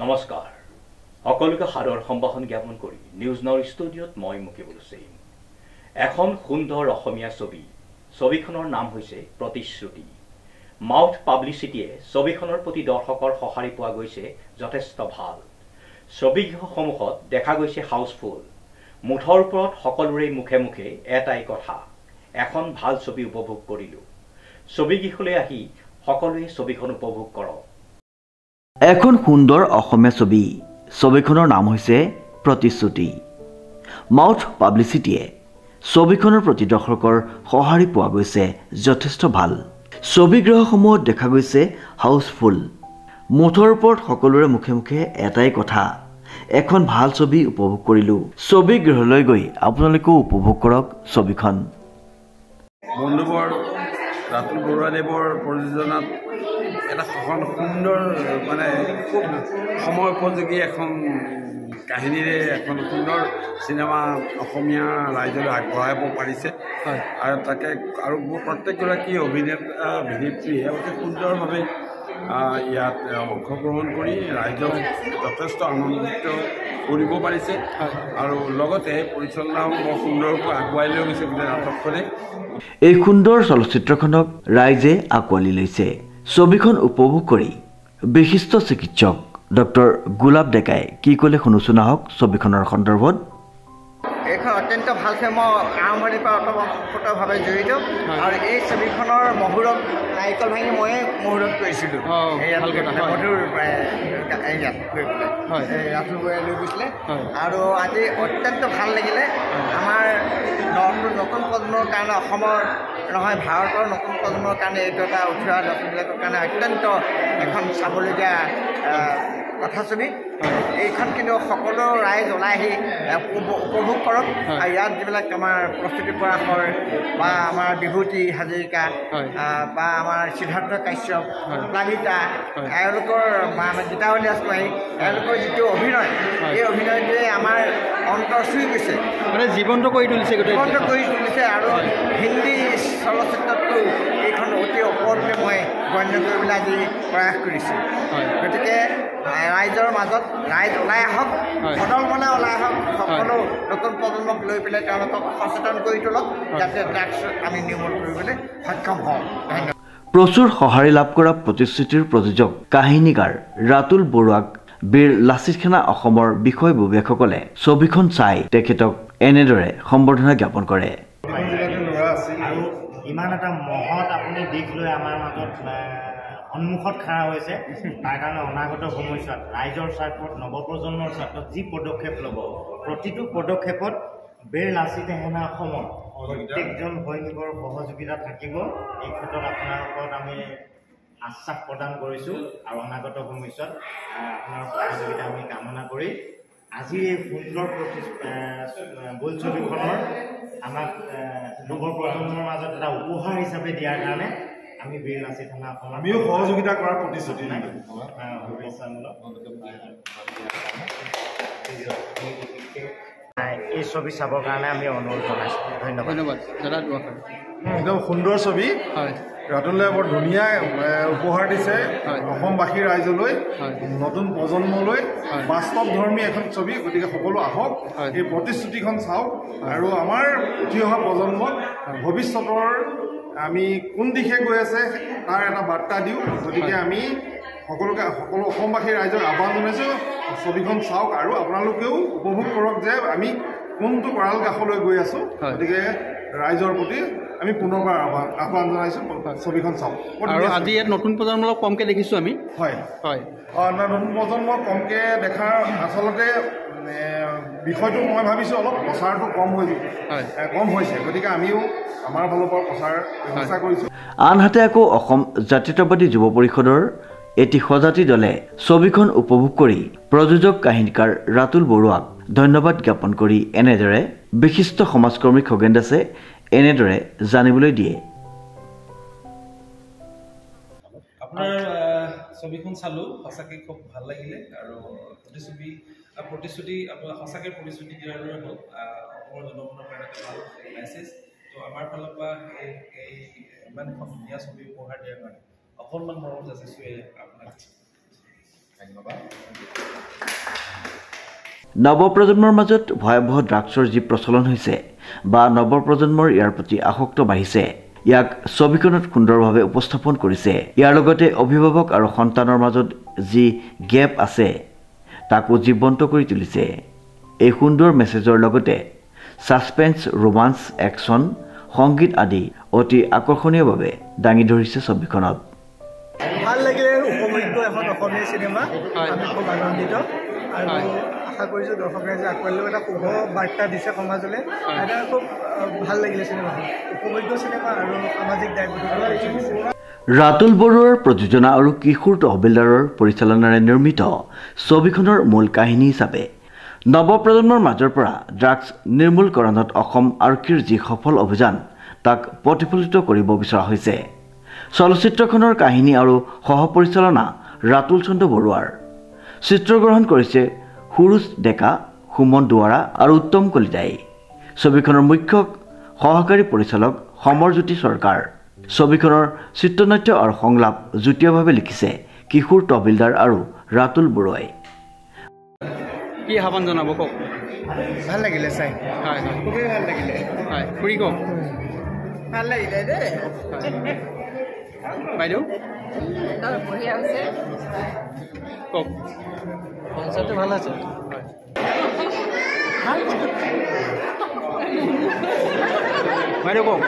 নমস্কাৰ সকলোকে সাদৰ সম্ভাষণ জ্ঞাপন কৰি নিউজ নাওৰ ষ্টুডিঅ'ত মই মুকিবুল হুছেইন। এখন সুন্দৰ অসমীয়া ছবিখনৰ নাম হৈছে প্ৰতিশ্ৰুতি। মাউথ পাব্লিচিটিয়ে ছবিখনৰ প্ৰতি দৰ্শকৰ সঁহাৰি পোৱা গৈছে যথেষ্ট ভাল। ছবিগৃহসমূহত দেখা গৈছে হাউচফুল। মুঠৰ ওপৰত সকলোৰে মুখে মুখে এটাই কথা, এখন ভাল ছবি উপভোগ কৰিলোঁ। ছবিগৃহলৈ আহি সকলোৱে ছবিখন উপভোগ কৰক। এখন সুন্দৰ অসমীয়া ছবিখনৰ নাম হৈছে প্ৰতিশ্ৰুতি। মাউথ পাব্লিচিটিয়ে ছবিখনৰ প্ৰতি দৰ্শকৰ সঁহাৰি পোৱা গৈছে যথেষ্ট ভাল। ছবিগৃহসমূহত দেখা গৈছে হাউচফুল। মুঠৰ ওপৰত সকলোৰে মুখে মুখে এটাই কথা, এখন ভাল ছবি উপভোগ কৰিলোঁ। ছবিগৃহলৈ গৈ আপোনালোকেও উপভোগ কৰক ছবিখন। বন্ধুবৰ ৰাতুল বৰুৱাদেৱৰ প্ৰযোজনাত এটা সুন্দৰ খুব সময় উপযোগী এখন কাহিনীৰে এখন সুন্দৰ চিনেমা অসমীয়া ৰাইজলৈ আগবঢ়াব পাৰিছে। আৰু তাকে আৰু প্ৰত্যেকগৰাকী অভিনেতা অভিনেত্ৰীয়ে অতি সুন্দৰভাৱে ইয়াত অংশগ্ৰহণ কৰি ৰাইজক যথেষ্ট আনন্দিত কৰিব পাৰিছে। আৰু লগতে পৰিচালনাও বৰ সুন্দৰকৈ আগুৱাই লৈ গৈছে গোটেই নাটকখনে। এই সুন্দৰ চলচ্চিত্ৰখনক ৰাইজে আঁকোৱালি লৈছে। ছবিখন উপভোগ কৰি বিশিষ্ট চিকিৎসক ডক্টৰ গোলাপ ডেকাই কি ক'লে শুনোচোন আহক ছবিখনৰ সন্দৰ্ভত। এইখন অত্যন্ত ভাল ফিল্ম, আৰম্ভণিৰ পৰা ওতঃপ্ৰোতভাৱে জড়িত। আৰু এই ছবিখনৰ মহুৰত নাৰিকল ভাঙি ময়ে মহুৰত কৰিছিলোঁ। মধুৰ ৰাতুল বৰাই লৈ গৈছিলে। আৰু আজি অত্যন্ত ভাল লাগিলে। আমাৰ নতুন প্ৰজন্মৰ কাৰণে, অসমৰ নহয় ভাৰতৰ নতুন প্ৰজন্মৰ কাৰণে এইটো এটা উঠি অহা ল'ৰা-ছোৱালীবিলাকৰ কাৰণে অত্যন্ত এখন চাবলগীয়া কথাছবি। এইখন কিন্তু সকলো ৰাইজ ওলাই আহি উপভোগ কৰক। আৰু ইয়াত যিবিলাক আমাৰ প্ৰস্তুতি পৰাশৰ বা আমাৰ বিভূতি হাজৰিকা বা আমাৰ সিদ্ধাৰ্থ কাশ্যপ, প্লাবিতা, এওঁলোকৰ গীতাৱলী ৰাজকুমাৰী, এওঁলোকৰ যিটো অভিনয়, এই অভিনয়টোৱে আমাৰ অন্তৰ চুই গৈছে, জীৱন্ত কৰি তুলিছে। আৰু হিন্দী চলচ্চিত্ৰতটো এইখন অতি ওপৰত মই গণ্য কৰিবলৈ আজি প্ৰয়াস কৰিছোঁ। গতিকে ৰাইজৰ মাজত ৰাইজ ওলাই আহক, সদল মনে ওলাই আহক, সকলো নতুন প্ৰজন্মক লৈ পেলাই তেওঁলোকক সচেতন কৰি তোলক, যাতে ড্ৰাগছ আমি নিৰ্মূল কৰিবলৈ সক্ষম হওঁ। ধন্যবাদ। প্ৰচুৰ সঁহাৰি লাভ কৰা প্ৰতিশ্ৰুতিৰ প্ৰযোজক কাহিনীকাৰ ৰাতুল বৰুৱাক বীৰ লাচিত সেনা অসমৰ বিষয়ববীয়াসকলে ছবিখন চাই তেখেতক এনেদৰে সম্বৰ্ধনা জ্ঞাপন কৰে। আৰু ইমান এটা মহৎ আপুনি দিশ লৈ আমাৰ মাজত সন্মুখত খাৰা হৈছে, তাৰ কাৰণে অনাগত সময়ছোৱাত ৰাইজৰ স্বাৰ্থত, নৱপ্ৰজন্মৰ স্বাৰ্থত যি পদক্ষেপ ল'ব, প্ৰতিটো পদক্ষেপত বীৰ লাচিত সেনা অসমৰ প্ৰত্যেকজন সৈনিকৰ সহযোগিতা থাকিব। এই ক্ষেত্ৰত আপোনাৰ ওপৰত আমি আশ্বাস প্ৰদান কৰিছোঁ। আৰু অনাগত সময়ছোৱাত আপোনাৰ সহযোগিতা আমি কামনা কৰি আজিৰ এই সুন্দৰ বোলছবিখনৰ আমাক নৱপ্ৰজন্মৰ মাজত এটা উপহাৰ হিচাপে দিয়াৰ কাৰণে আমি বীৰ লাচিত সেনা অসমৰ আমিও সহযোগিতা কৰাৰ প্ৰতিশ্ৰুতি এই ছবি চাবৰ কাৰণে আমি অনুৰোধ জনাইছোঁ। ধন্যবাদ। একদম সুন্দৰ ছবি। ৰাতুলে বৰ ধুনীয়া উপহাৰ দিছে অসমবাসী ৰাইজলৈ, নতুন প্ৰজন্মলৈ। বাস্তৱধৰ্মী এখন ছবি, গতিকে সকলো আহক, এই প্ৰতিশ্ৰুতিখন চাওক আৰু আমাৰ উঠি অহা প্ৰজন্মক ভৱিষ্যতৰ আমি কোন দিশে গৈ আছে তাৰ এটা বাৰ্তা দিওঁ। গতিকে আমি সকলো অসমবাসী ৰাইজক আহ্বান জনাইছোঁ, ছবিখন চাওক আৰু আপোনালোকেও উপভোগ কৰক যে আমি কোনটো কৰাল কাষলৈ গৈ আছোঁ। গতিকে ৰাইজৰ প্ৰতি আমি পুনৰবাৰ আহ্বান জনাইছোঁ, ছবিখন চাওক। আৰু আজি ইয়াত নতুন প্ৰজন্মক কমকৈ দেখিছোঁ আমি। নতুন প্ৰজন্মক কমকৈ দেখাৰ আচলতে বিষয়টো মই ভাবিছোঁ অলপ প্ৰচাৰটো কম হৈছে। গতিকে আমিও আমাৰ ফালৰ পৰা প্ৰচাৰ ব্যৱস্থা কৰিছোঁ। আনহাতে আকৌ অসম জাতীয়তাবাদী যুৱ পৰিষদৰ এটি সজাতি দলে ছবিখন উপভোগ কৰি প্ৰযোজক কাহিনীকাৰ ৰাতুল বৰুৱাক ধন্যবাদ জ্ঞাপন কৰি এনেদৰে বিশিষ্ট সমাজকৰ্মী খগেন দাসে এনেদৰে জানিবলৈ দিয়ে। আপোনাৰ ছবিখন চালোঁ, সঁচাকৈ খুব ভাল লাগিলে। আৰু প্ৰতিশ্ৰুতি আপোনাৰ সঁচাকৈ প্ৰতিশ্ৰুতি দিয়াৰ দৰে হ'ল। অসমৰ জনগণৰ কাৰণে এটা ভাল মেছেজ। তো আমাৰ ফালৰ পৰা এই ইমান এখন ধুনীয়া ছবি উপহাৰ দিয়াৰ কাৰণে অকণমান মৰম যাচিছোঁ আপোনাক। নৱপ্ৰজন্মৰ মাজত ভয়াৱহ ড্ৰাগছৰ যি প্ৰচলন হৈছে বা নৱপ্ৰজন্মৰ ইয়াৰ প্ৰতি আসক্ত বাঢ়িছে ইয়াক ছবিখনত সুন্দৰভাৱে উপস্থাপন কৰিছে। ইয়াৰ লগতে অভিভাৱক আৰু সন্তানৰ মাজত যি গেপ আছে তাকো জীৱন্ত কৰি তুলিছে। এই সুন্দৰ মেছেজৰ লগতে সাসপেন্স, ৰোমান্স, একশ্যন, সংগীত আদি অতি আকৰ্ষণীয়ভাৱে দাঙি ধৰিছে ছবিখনত। ভাল লাগিলে, উপভোগ্য এখন অসমীয়া চিনেমা, আমি খুব আনন্দিত আৰু আশা কৰিছোঁ দৰ্শক ৰাইজে আকোৱালিও এটা শুভ বাৰ্তা দিছে সমাজলৈ। এটা খুব ভাল লাগিলে চিনেমাখন, উপভোগ্য চিনেমা আৰু সামাজিক দায়বদ্ধতা। ৰাতুল বৰুৱাৰ প্ৰযোজনা আৰু কিশোৰ তহবিলদাৰৰ পৰিচালনাৰে নিৰ্মিত ছবিখনৰ মূল কাহিনী হিচাপে নৱপ্ৰজন্মৰ মাজৰ পৰা ড্ৰাগছ নিৰ্মূলকৰণত অসম আৰক্ষীৰ যি সফল অভিযান তাক প্ৰতিফলিত কৰিব বিচৰা হৈছে। চলচ্চিত্ৰখনৰ কাহিনী আৰু সহপৰিচালনা ৰাতুল চন্দ্ৰ বৰুৱাৰ। চিত্ৰগ্ৰহণ কৰিছে সুৰুজ ডেকা, সুমন দুৱাৰা আৰু উত্তম কলিতাই। ছবিখনৰ মুখ্য সহকাৰী পৰিচালক সমৰজ্যোতি চৰকাৰ। ছবিখনৰ চিত্ৰনাট্য আৰু সংলাপ যুটীয়াভাৱে লিখিছে কিশোৰ তহবিলদাৰ আৰু ৰাতুল বৰুৱাই। কি আহ্বান জনাব কওক? ভাল লাগিলে চাই, হয় হয়, খুবেই ভাল লাগিলে। হয়, খুৰী কওক। ভাল লাগিলে দেই। বাইদেউ বঢ়িয়া হৈছে, কওক। কনচাৰ্টটো ভাল আছে। বাইদেউ কওক।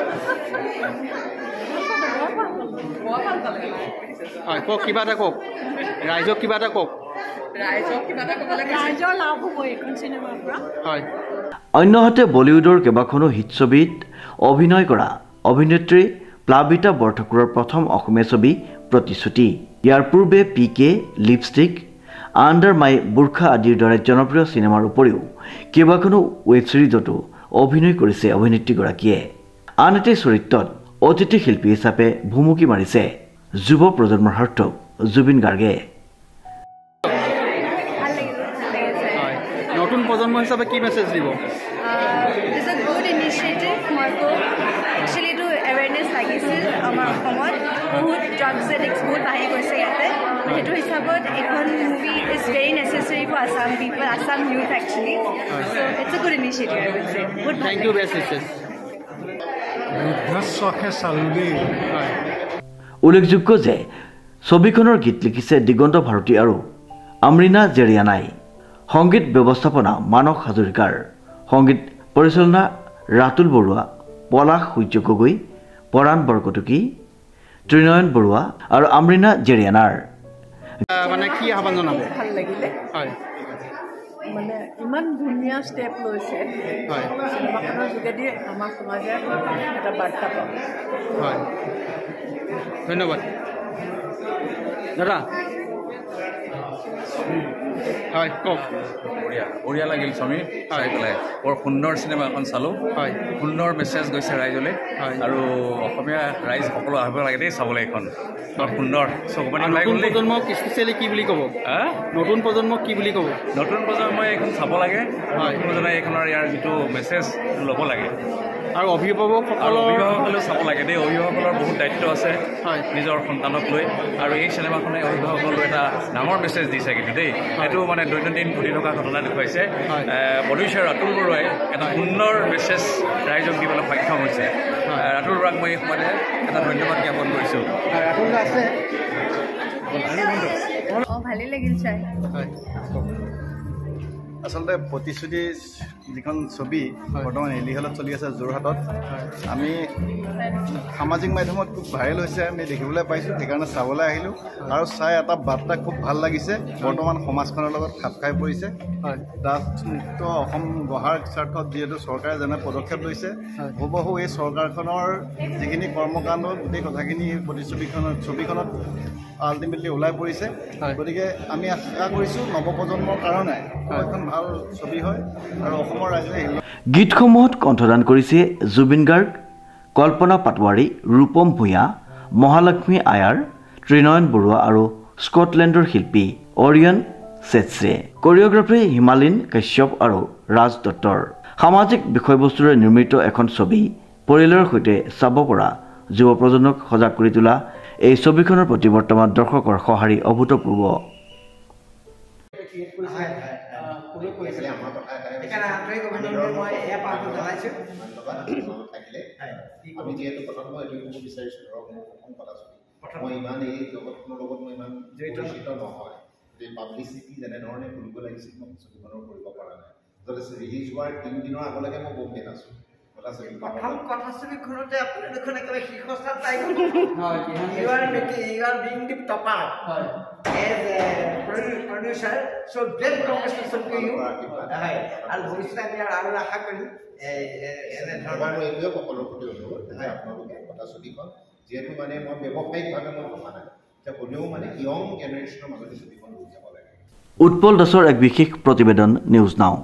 হয়, কওক, কিবা এটা কওক, ৰাইজক কিবা এটা কওক। ৰাইজৰ লাভ হ'ব এইখন চিনেমাৰ পৰা। হয়। অন্যহাতে বলিউডৰ কেইবাখনো হিট ছবিত অভিনয় কৰা অভিনেত্ৰী প্লাবিতা বৰঠাকুৰৰ প্ৰথম অসমীয়া ছবি প্ৰতিশ্ৰুতি। ইয়াৰ পূৰ্বে PK, lipstick, under my burqa আদিৰ দৰে জনপ্ৰিয় চিনেমাৰ উপৰিও কেইবাখনো ৱেব ছিৰিজতো অভিনয় কৰিছে অভিনেত্ৰীগৰাকীয়ে। আন এটি চৰিত্ৰত অতিথি শিল্পী হিচাপে ভুমুকি মাৰিছে যুৱ প্ৰজন্মৰ হাৰ্টক জুবিন গাৰ্গে। নতুন প্ৰজন্ম হিচাপে কি মেছেজ দিব? It's a good initiative. মইতো একচুৱেলি এইটো এৱেৰনেছ লাগিছিল আমাৰ অসমত, বহুত ড্ৰাগছ এডিক্টছ বহুত বাঢ়ি গৈছে ইয়াতে। সেইটো হিচাপত এইখন movie is very necessary for Assam people, Assam youth actually. So' it's a good initiative I will say. বহুত থেংক ইউ, বেষ্ট উইচেছ। উল্লেখযোগ্য যে ছবিখনৰ গীত লিখিছে দিগন্ত ভাৰতী আৰু আমৰিনা জেৰিয়ানাই। সংগীত ব্যৱস্থাপনা মানস হাজৰিকাৰ। সংগীত পৰিচালনা ৰাতুল বৰুৱা, পলাশ সূৰ্য গগৈ, পৰাণ বৰকটকী, ত্ৰিনয়ন বৰুৱা আৰু আমৰিনা জেৰিয়ানাৰ। মানে কি আহ্বান জনাব? ভাল লাগিলে, হয়, মানে ইমান ধুনীয়া ষ্টেপ লৈছে। হয়, চিনেমাখনৰ যোগেদি আমাৰ সমাজে এটা বাৰ্তা পাব। হয়, ধন্যবাদ দাদা। হয়, কওক। বঢ়িয়া লাগিল স্বামী চাই পেলাই। বৰ সুন্দৰ চিনেমা এখন চালোঁ। হয়, সুন্দৰ মেছেজ গৈছে ৰাইজলৈ। হয়, আৰু অসমীয়া ৰাইজ সকলো আহিব লাগে দেই চাবলৈ এইখন। বৰ সুন্দৰ চকুপানী ওলাই নতুন গ'ল। প্ৰজন্মক স্পেচিয়েলি কি বুলি ক'ব? নতুন প্ৰজন্মক কি বুলি ক'ব? নতুন প্ৰজন্মই এইখন চাব লাগে। নতুন প্ৰজন্মই এইখনৰ ইয়াৰ যিটো মেছেজ ল'ব লাগে। আৰু অভিভাৱকসকলেও চাব লাগে দেই। অভিভাৱকসকলৰ বহুত দায়িত্ব আছে নিজৰ সন্তানক লৈ, আৰু এই চিনেমাখনে অভিভাৱকসকলক এটা ডাঙৰ মেছেজ দিছে কিন্তু দেই। এইটো মানে দৈনন্দিন ঘটি থকা ঘটনা দেখুৱাইছে। প্ৰডিউচাৰ ৰাতুল বৰুৱাই এটা সুন্দৰ মেছেজ ৰাইজক দিবলৈ সক্ষম হৈছে। ৰাতুল বৰুৱাক মই এই সময়তে এটা ধন্যবাদ জ্ঞাপন কৰিছোঁ। ভালেই লাগিল চাই। আচলতে প্ৰতিশ্ৰুতি যিখন ছবি বৰ্তমান এলি হলত চলি আছে যোৰহাটত, আমি সামাজিক মাধ্যমত খুব ভাইৰেল হৈছে, আমি দেখিবলৈ পাইছোঁ। সেইকাৰণে চাবলৈ আহিলোঁ আৰু চাই এটা বাৰ্তা খুব ভাল লাগিছে। বৰ্তমান সমাজখনৰ লগত খাপ খাই পৰিছে। ড্ৰাগছমুক্ত অসম গঢ়াৰ স্বাৰ্থত যিহেতু চৰকাৰে যেনে পদক্ষেপ লৈছে, হুবহু এই চৰকাৰখনৰ যিখিনি কৰ্মকাণ্ড গোটেই কথাখিনি ছবিখনত আল্টিমেটলি ওলাই পৰিছে। গতিকে আমি আশা কৰিছোঁ নৱপ্ৰজন্মৰ কাৰণে এখন ভাল ছবি হয় আৰু অসমৰ ৰাইজে। গীতসমূহত কণ্ঠদান কৰিছে জুবিন গাৰ্গ, কল্পনা পাটোৱাৰী, ৰূপম ভূঞা, মহালক্ষ্মী আয়াৰ, ত্ৰিনয়ন বৰুৱা আৰু স্কটলেণ্ডৰ শিল্পী অৰিয়ন চেটছে। কোৰিঅ'গ্ৰাফী হিমালীন কাশ্যপ আৰু ৰাজ দত্তৰ। সামাজিক বিষয়বস্তুৰে নিৰ্মিত এখন ছবি পৰিয়ালৰ সৈতে চাব পৰা যুৱ প্ৰজন্মক সজাগ কৰি তোলা এই ছবিখনৰ প্ৰতি বৰ্তমান দৰ্শকৰ সঁহাৰি অভূতপূৰ্ব। গৈছে সকলোৱে কৈছে সেইকাৰণে আন্তৰিক অভিনন্দন মই এয়া পাঠটো জনাইছোঁ থাকিলে আমি যিহেতু প্ৰথম মই এইটো ক'ব বিচাৰিছোঁ ধৰক মোৰ প্ৰথম কথা মই ইমান এই জগতখনৰ লগত মই ইমান পৰিচিত নহয় যে পাব্লিচিটি যেনেধৰণে কৰিব লাগিছিল মই ছবিখনৰ কৰিব পৰা নাই যথেষ্ট ৰিলিজ হোৱাৰ 3 দিনৰ আগলৈকে মই বম্বেত আছোঁ প্ৰথম কথাছবিখনতে আপুনি দেখোন একেবাৰে শীৰ্ষস্থান পাই গ'ল you are being the topper as a producer so' great congratulation to you হয় আৰু ভৱিষ্যতে আমি আৰু আশা কৰিম এইটোৱে সকলোৰ প্ৰতি অনুৰোধ যে আপোনালোকে কথাছবিখন যিহেতু মানে মই ব্যৱসায়িকভাৱে মই ভবা নাই যে হ'লেও মানে য়ং জেনেৰেশ্যনৰ মাজতে ছবিখন লৈ যাব লাগে উৎপল দাসৰ এক বিশেষ প্ৰতিবেদন নিউজ নাও